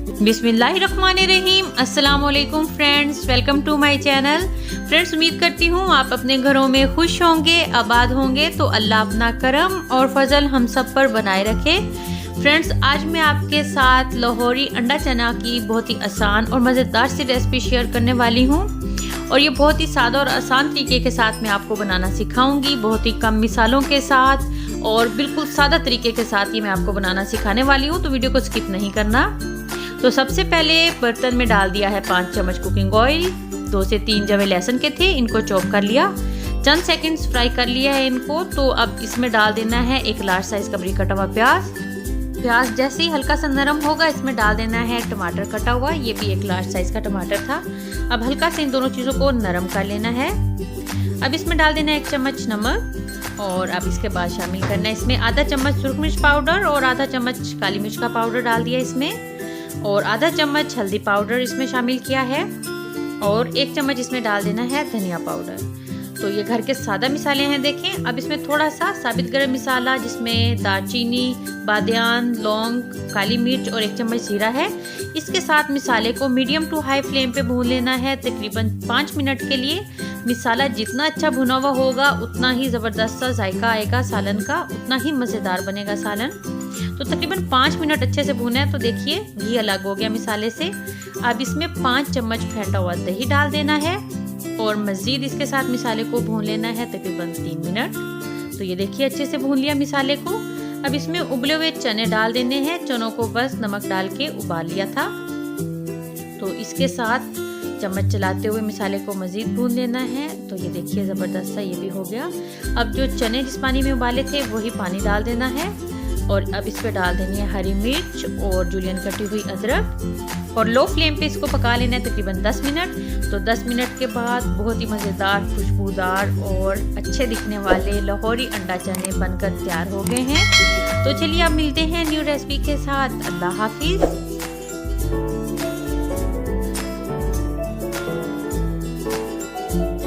बिस्मिल्लाहिर्रहमानिर्रहीम। अस्सलाम वालेकुम friends, welcome to my channel. Friends, उम्मीद करती हूँ आप अपने घरों में खुश होंगे, आबाद होंगे। तो अल्लाह अपना करम और फजल हम सब पर बनाए रखे। फ्रेंड्स, आज मैं आपके साथ लाहौरी अंडा चना की बहुत ही आसान और मज़ेदार सी रेसिपी शेयर करने वाली हूँ। और ये बहुत ही सादा और आसान तरीके के साथ मैं आपको बनाना सिखाऊंगी, बहुत ही कम मिसालों के साथ और बिल्कुल सादा तरीके के साथ ही मैं आपको बनाना सिखाने वाली हूँ। तो वीडियो को स्किप नहीं करना। तो सबसे पहले बर्तन में डाल दिया है 5 चम्मच कुकिंग ऑयल। 2 से 3 जवे लहसुन के थे, इनको चॉप कर लिया। चंद सेकंड्स फ्राई कर लिया है इनको। तो अब इसमें डाल देना है 1 लार्ज साइज का बारीक कटा हुआ प्याज। प्याज जैसे ही हल्का सा नरम होगा, इसमें डाल देना है टमाटर कटा हुआ। ये भी 1 लार्ज साइज का टमाटर था। अब हल्का से इन दोनों चीज़ों को नरम कर लेना है। अब इसमें डाल देना है 1 चम्मच नमक। और अब इसके बाद शामिल करना है इसमें आधा चम्मच सुरख मिर्च पाउडर और आधा चम्मच काली मिर्च का पाउडर डाल दिया इसमें। और आधा चम्मच हल्दी पाउडर इसमें शामिल किया है। और 1 चम्मच इसमें डाल देना है धनिया पाउडर। तो ये घर के सादा मिसाले हैं, देखें। अब इसमें थोड़ा सा साबित गरम मसाला, जिसमें दालचीनी, बादियान, लौंग, काली मिर्च और 1 चम्मच जीरा है। इसके साथ मिसाले को मीडियम टू हाई फ्लेम पे भून लेना है तकरीबन 5 मिनट के लिए। मिसाला जितना अच्छा भुना हुआ होगा, उतना ही ज़बरदस्त सा जायका आएगा सालन का, उतना ही मज़ेदार बनेगा सालन। तो तकरीबन 5 मिनट अच्छे से भुना है। तो देखिए घी अलग हो गया मिसाले से। अब इसमें 5 चम्मच फेंटा हुआ दही डाल देना है और मज़ीद इसके साथ मिसाले को भून लेना है तकरीबन 3 मिनट। तो ये देखिए अच्छे से भून लिया मिसाले को। अब इसमें उबले हुए चने डाल देने हैं। चनों को बस नमक डाल के उबाल लिया था। तो इसके साथ चम्मच चलाते हुए मिसाले को मज़ीद भून लेना है। तो ये देखिए ज़बरदस्त सा ये भी हो गया। अब जो चने जिस पानी में उबाले थे वही पानी डाल देना है। और अब इस पर डाल देनी है हरी मिर्च और जुलियन कटी हुई अदरक। और लो फ्लेम पे इसको पका लेना है तकरीबन 10 मिनट। तो 10 मिनट के बाद बहुत ही मज़ेदार, खुशबूदार और अच्छे दिखने वाले लाहौरी अंडा चने बनकर तैयार हो गए हैं। तो चलिए अब मिलते हैं न्यू रेसिपी के साथ। अल्लाह हाफिज़।